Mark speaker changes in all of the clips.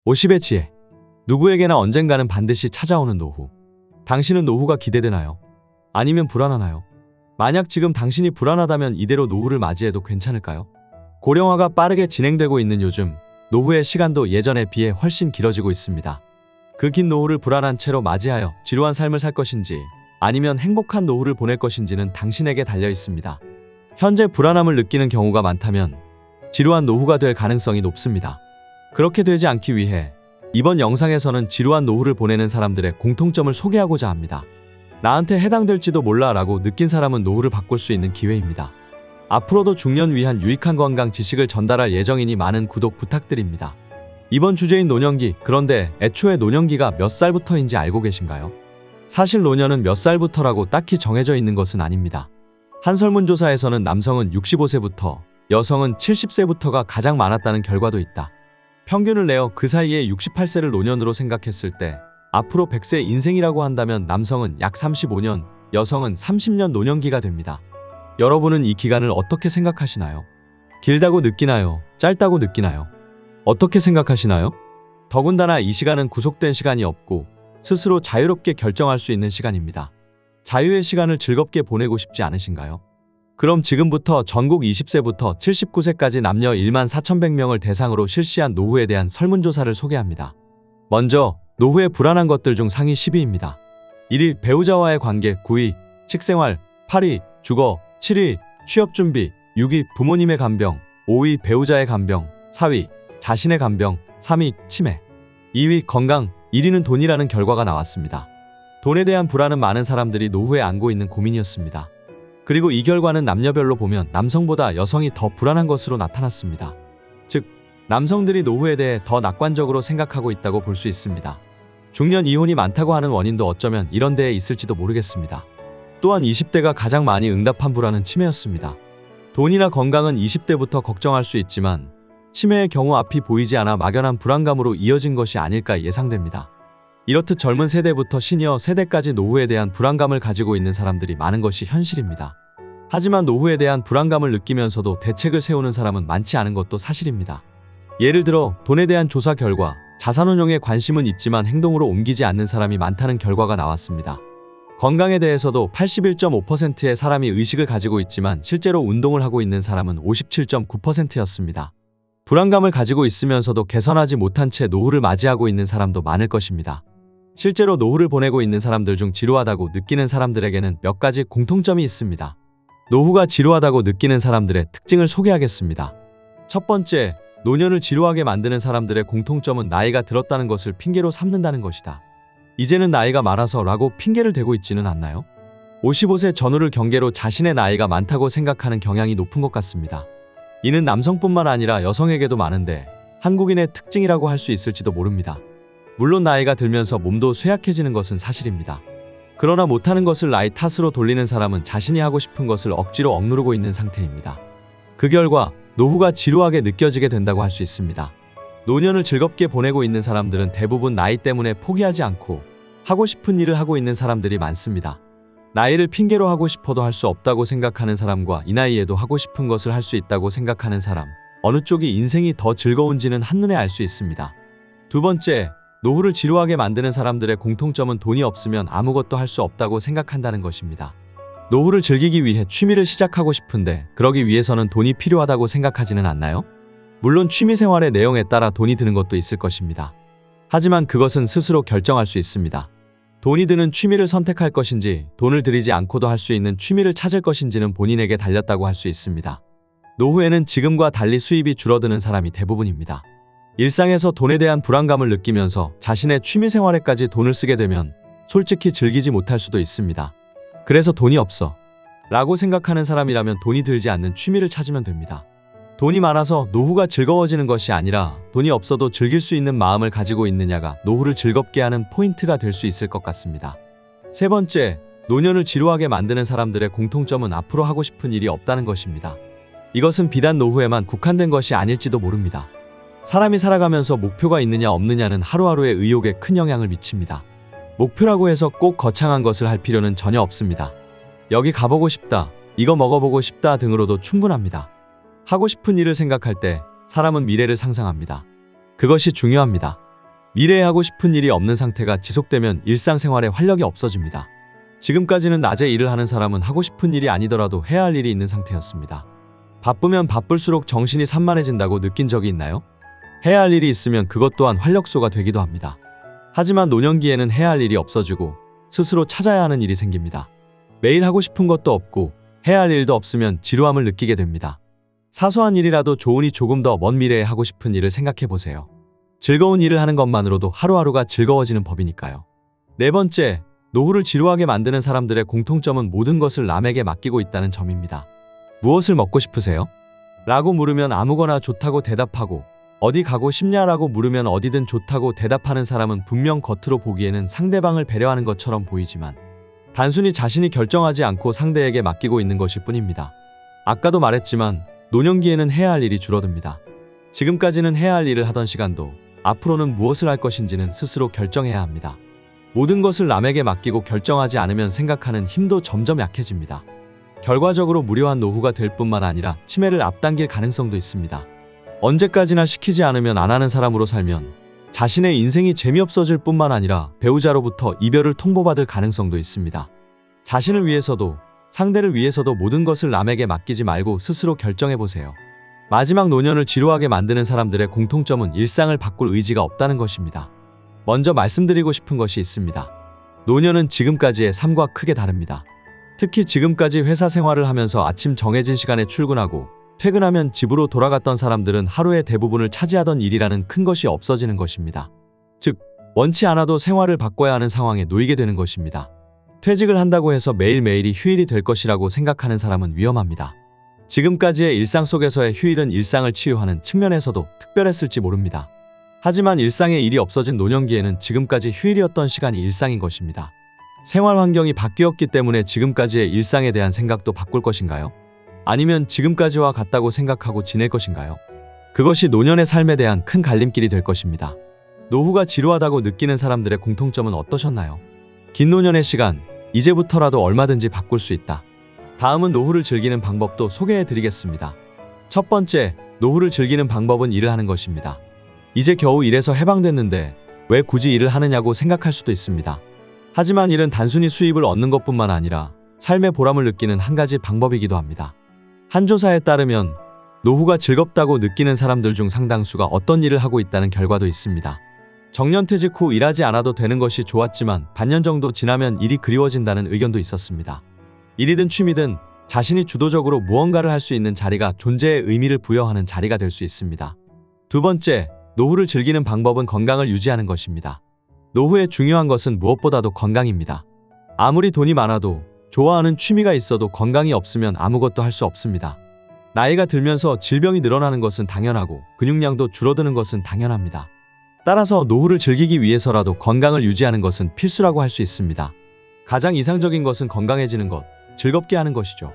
Speaker 1: 50의 지혜. 누구에게나 언젠가는 반드시 찾아오는 노후. 당신은 노후가 기대되나요? 아니면 불안하나요? 만약 지금 당신이 불안하다면 이대로 노후를 맞이해도 괜찮을까요? 고령화가 빠르게 진행되고 있는 요즘, 노후의 시간도 예전에 비해 훨씬 길어지고 있습니다. 그 긴 노후를 불안한 채로 맞이하여 지루한 삶을 살 것인지, 아니면 행복한 노후를 보낼 것인지는 당신에게 달려 있습니다. 현재 불안함을 느끼는 경우가 많다면 지루한 노후가 될 가능성이 높습니다. 그렇게 되지 않기 위해 이번 영상에서는 지루한 노후를 보내는 사람들의 공통점을 소개하고자 합니다. 나한테 해당될지도 몰라 라고 느낀 사람은 노후를 바꿀 수 있는 기회입니다. 앞으로도 중년 위한 유익한 건강 지식을 전달할 예정이니 많은 구독 부탁드립니다. 이번 주제인 노년기, 그런데 애초에 노년기가 몇 살부터인지 알고 계신가요? 사실 노년은 몇 살부터라고 딱히 정해져 있는 것은 아닙니다. 한 설문조사에서는 남성은 65세부터, 여성은 70세부터가 가장 많았다는 결과도 있다. 평균을 내어 그 사이에 68세를 노년으로 생각했을 때 앞으로 100세 인생이라고 한다면 남성은 약 35년, 여성은 30년 노년기가 됩니다. 여러분은 이 기간을 어떻게 생각하시나요? 길다고 느끼나요? 짧다고 느끼나요? 어떻게 생각하시나요? 더군다나 이 시간은 구속된 시간이 없고 스스로 자유롭게 결정할 수 있는 시간입니다. 자유의 시간을 즐겁게 보내고 싶지 않으신가요? 그럼 지금부터 전국 20세부터 79세까지 남녀 14,100명을 대상으로 실시한 노후에 대한 설문조사를 소개합니다. 먼저 노후의 불안한 것들 중 상위 10위입니다. 1위 배우자와의 관계, 9위 식생활, 8위 주거, 7위 취업준비, 6위 부모님의 간병, 5위 배우자의 간병, 4위 자신의 간병, 3위 치매, 2위 건강, 1위는 돈이라는 결과가 나왔습니다. 돈에 대한 불안은 많은 사람들이 노후에 안고 있는 고민이었습니다. 그리고 이 결과는 남녀별로 보면 남성보다 여성이 더 불안한 것으로 나타났습니다. 즉, 남성들이 노후에 대해 더 낙관적으로 생각하고 있다고 볼 수 있습니다. 중년 이혼이 많다고 하는 원인도 어쩌면 이런 데에 있을지도 모르겠습니다. 또한 20대가 가장 많이 응답한 불안은 치매였습니다. 돈이나 건강은 20대부터 걱정할 수 있지만 치매의 경우 앞이 보이지 않아 막연한 불안감으로 이어진 것이 아닐까 예상됩니다. 이렇듯 젊은 세대부터 시니어 세대까지 노후에 대한 불안감을 가지고 있는 사람들이 많은 것이 현실입니다. 하지만 노후에 대한 불안감을 느끼면서도 대책을 세우는 사람은 많지 않은 것도 사실입니다. 예를 들어 돈에 대한 조사 결과 자산운용에 관심은 있지만 행동으로 옮기지 않는 사람이 많다는 결과가 나왔습니다. 건강에 대해서도 81.5%의 사람이 의식을 가지고 있지만 실제로 운동을 하고 있는 사람은 57.9%였습니다. 불안감을 가지고 있으면서도 개선하지 못한 채 노후를 맞이하고 있는 사람도 많을 것입니다. 실제로 노후를 보내고 있는 사람들 중 지루하다고 느끼는 사람들에게는 몇 가지 공통점이 있습니다. 노후가 지루하다고 느끼는 사람들의 특징을 소개하겠습니다. 첫 번째, 노년을 지루하게 만드는 사람들의 공통점은 나이가 들었다는 것을 핑계로 삼는다는 것이다. 이제는 나이가 많아서 라고 핑계를 대고 있지는 않나요? 55세 전후를 경계로 자신의 나이가 많다고 생각하는 경향이 높은 것 같습니다. 이는 남성뿐만 아니라 여성에게도 많은데 한국인의 특징이라고 할 수 있을지도 모릅니다. 물론 나이가 들면서 몸도 쇠약해지는 것은 사실입니다. 그러나 못하는 것을 나이 탓으로 돌리는 사람은 자신이 하고 싶은 것을 억지로 억누르고 있는 상태입니다. 그 결과 노후가 지루하게 느껴지게 된다고 할 수 있습니다. 노년을 즐겁게 보내고 있는 사람들은 대부분 나이 때문에 포기하지 않고 하고 싶은 일을 하고 있는 사람들이 많습니다. 나이를 핑계로 하고 싶어도 할 수 없다고 생각하는 사람과 이 나이에도 하고 싶은 것을 할 수 있다고 생각하는 사람, 어느 쪽이 인생이 더 즐거운지는 한눈에 알 수 있습니다. 두 번째, 노후를 지루하게 만드는 사람들의 공통점은 돈이 없으면 아무것도 할 수 없다고 생각한다는 것입니다. 노후를 즐기기 위해 취미를 시작하고 싶은데 그러기 위해서는 돈이 필요하다고 생각하지는 않나요? 물론 취미생활의 내용에 따라 돈이 드는 것도 있을 것입니다. 하지만 그것은 스스로 결정할 수 있습니다. 돈이 드는 취미를 선택할 것인지 돈을 들이지 않고도 할 수 있는 취미를 찾을 것인지는 본인에게 달렸다고 할 수 있습니다. 노후에는 지금과 달리 수입이 줄어드는 사람이 대부분입니다. 일상에서 돈에 대한 불안감을 느끼면서 자신의 취미생활에까지 돈을 쓰게 되면 솔직히 즐기지 못할 수도 있습니다. 그래서 돈이 없어 라고 생각하는 사람이라면 돈이 들지 않는 취미를 찾으면 됩니다. 돈이 많아서 노후가 즐거워지는 것이 아니라 돈이 없어도 즐길 수 있는 마음을 가지고 있느냐가 노후를 즐겁게 하는 포인트가 될 수 있을 것 같습니다. 세 번째, 노년을 지루하게 만드는 사람들의 공통점은 앞으로 하고 싶은 일이 없다는 것입니다. 이것은 비단 노후에만 국한된 것이 아닐지도 모릅니다. 사람이 살아가면서 목표가 있느냐 없느냐는 하루하루의 의욕에 큰 영향을 미칩니다. 목표라고 해서 꼭 거창한 것을 할 필요는 전혀 없습니다. 여기 가보고 싶다, 이거 먹어보고 싶다 등으로도 충분합니다. 하고 싶은 일을 생각할 때 사람은 미래를 상상합니다. 그것이 중요합니다. 미래에 하고 싶은 일이 없는 상태가 지속되면 일상생활에 활력이 없어집니다. 지금까지는 낮에 일을 하는 사람은 하고 싶은 일이 아니더라도 해야 할 일이 있는 상태였습니다. 바쁘면 바쁠수록 정신이 산만해진다고 느낀 적이 있나요? 해야 할 일이 있으면 그것 또한 활력소가 되기도 합니다. 하지만 노년기에는 해야 할 일이 없어지고 스스로 찾아야 하는 일이 생깁니다. 매일 하고 싶은 것도 없고 해야 할 일도 없으면 지루함을 느끼게 됩니다. 사소한 일이라도 좋으니 조금 더 먼 미래에 하고 싶은 일을 생각해 보세요. 즐거운 일을 하는 것만으로도 하루하루가 즐거워지는 법이니까요. 네 번째, 노후를 지루하게 만드는 사람들의 공통점은 모든 것을 남에게 맡기고 있다는 점입니다. 무엇을 먹고 싶으세요? 라고 물으면 아무거나 좋다고 대답하고, 어디 가고 싶냐라고 물으면 어디든 좋다고 대답하는 사람은 분명 겉으로 보기에는 상대방을 배려하는 것처럼 보이지만 단순히 자신이 결정하지 않고 상대에게 맡기고 있는 것일 뿐입니다. 아까도 말했지만 노년기에는 해야 할 일이 줄어듭니다. 지금까지는 해야 할 일을 하던 시간도 앞으로는 무엇을 할 것인지는 스스로 결정해야 합니다. 모든 것을 남에게 맡기고 결정하지 않으면 생각하는 힘도 점점 약해집니다. 결과적으로 무료한 노후가 될 뿐만 아니라 치매를 앞당길 가능성도 있습니다. 언제까지나 시키지 않으면 안 하는 사람으로 살면 자신의 인생이 재미없어질 뿐만 아니라 배우자로부터 이별을 통보받을 가능성도 있습니다. 자신을 위해서도 상대를 위해서도 모든 것을 남에게 맡기지 말고 스스로 결정해보세요. 마지막 노년을 지루하게 만드는 사람들의 공통점은 일상을 바꿀 의지가 없다는 것입니다. 먼저 말씀드리고 싶은 것이 있습니다. 노년은 지금까지의 삶과 크게 다릅니다. 특히 지금까지 회사 생활을 하면서 아침 정해진 시간에 출근하고 퇴근하면 집으로 돌아갔던 사람들은 하루의 대부분을 차지하던 일이라는 큰 것이 없어지는 것입니다. 즉, 원치 않아도 생활을 바꿔야 하는 상황에 놓이게 되는 것입니다. 퇴직을 한다고 해서 매일매일이 휴일이 될 것이라고 생각하는 사람은 위험합니다. 지금까지의 일상 속에서의 휴일은 일상을 치유하는 측면에서도 특별했을지 모릅니다. 하지만 일상의 일이 없어진 노년기에는 지금까지 휴일이었던 시간이 일상인 것입니다. 생활 환경이 바뀌었기 때문에 지금까지의 일상에 대한 생각도 바꿀 것인가요? 아니면 지금까지와 같다고 생각하고 지낼 것인가요? 그것이 노년의 삶에 대한 큰 갈림길이 될 것입니다. 노후가 지루하다고 느끼는 사람들의 공통점은 어떠셨나요? 긴 노년의 시간, 이제부터라도 얼마든지 바꿀 수 있다. 다음은 노후를 즐기는 방법도 소개해 드리겠습니다. 첫 번째, 노후를 즐기는 방법은 일을 하는 것입니다. 이제 겨우 일에서 해방됐는데 왜 굳이 일을 하느냐고 생각할 수도 있습니다. 하지만 일은 단순히 수입을 얻는 것뿐만 아니라 삶의 보람을 느끼는 한 가지 방법이기도 합니다. 한 조사에 따르면 노후가 즐겁다고 느끼는 사람들 중 상당수가 어떤 일을 하고 있다는 결과도 있습니다. 정년퇴직 후 일하지 않아도 되는 것이 좋았지만 반년 정도 지나면 일이 그리워진다는 의견도 있었습니다. 일이든 취미든 자신이 주도적으로 무언가를 할 수 있는 자리가 존재의 의미를 부여하는 자리가 될 수 있습니다. 두 번째, 노후를 즐기는 방법은 건강을 유지하는 것입니다. 노후에 중요한 것은 무엇보다도 건강입니다. 아무리 돈이 많아도 좋아하는 취미가 있어도 건강이 없으면 아무것도 할 수 없습니다. 나이가 들면서 질병이 늘어나는 것은 당연하고 근육량도 줄어드는 것은 당연합니다. 따라서 노후를 즐기기 위해서라도 건강을 유지하는 것은 필수라고 할 수 있습니다. 가장 이상적인 것은 건강해지는 것, 즐겁게 하는 것이죠.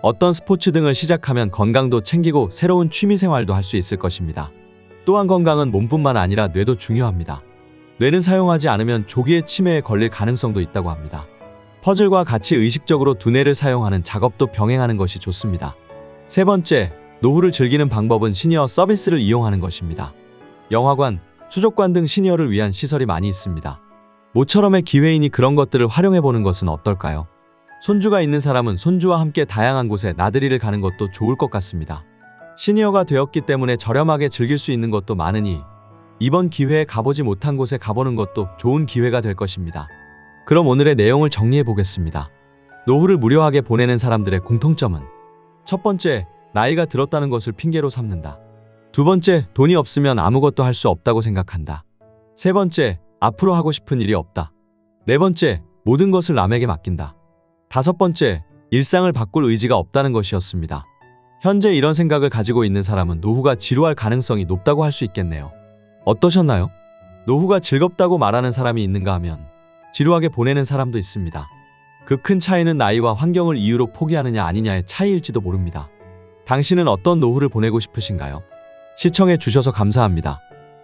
Speaker 1: 어떤 스포츠 등을 시작하면 건강도 챙기고 새로운 취미 생활도 할 수 있을 것입니다. 또한 건강은 몸뿐만 아니라 뇌도 중요합니다. 뇌는 사용하지 않으면 조기에 치매에 걸릴 가능성도 있다고 합니다. 퍼즐과 같이 의식적으로 두뇌를 사용하는 작업도 병행하는 것이 좋습니다. 세 번째, 노후를 즐기는 방법은 시니어 서비스를 이용하는 것입니다. 영화관, 수족관 등 시니어를 위한 시설이 많이 있습니다. 모처럼의 기회이니 그런 것들을 활용해보는 것은 어떨까요? 손주가 있는 사람은 손주와 함께 다양한 곳에 나들이를 가는 것도 좋을 것 같습니다. 시니어가 되었기 때문에 저렴하게 즐길 수 있는 것도 많으니 이번 기회에 가보지 못한 곳에 가보는 것도 좋은 기회가 될 것입니다. 그럼 오늘의 내용을 정리해 보겠습니다. 노후를 무료하게 보내는 사람들의 공통점은 첫 번째, 나이가 들었다는 것을 핑계로 삼는다. 두 번째, 돈이 없으면 아무것도 할 수 없다고 생각한다. 세 번째, 앞으로 하고 싶은 일이 없다. 네 번째, 모든 것을 남에게 맡긴다. 다섯 번째, 일상을 바꿀 의지가 없다는 것이었습니다. 현재 이런 생각을 가지고 있는 사람은 노후가 지루할 가능성이 높다고 할 수 있겠네요. 어떠셨나요? 노후가 즐겁다고 말하는 사람이 있는가 하면 지루하게 보내는 사람도 있습니다. 그 큰 차이는 나이와 환경을 이유로 포기하느냐 아니냐의 차이일지도 모릅니다. 당신은 어떤 노후를 보내고 싶으신가요? 시청해 주셔서 감사합니다.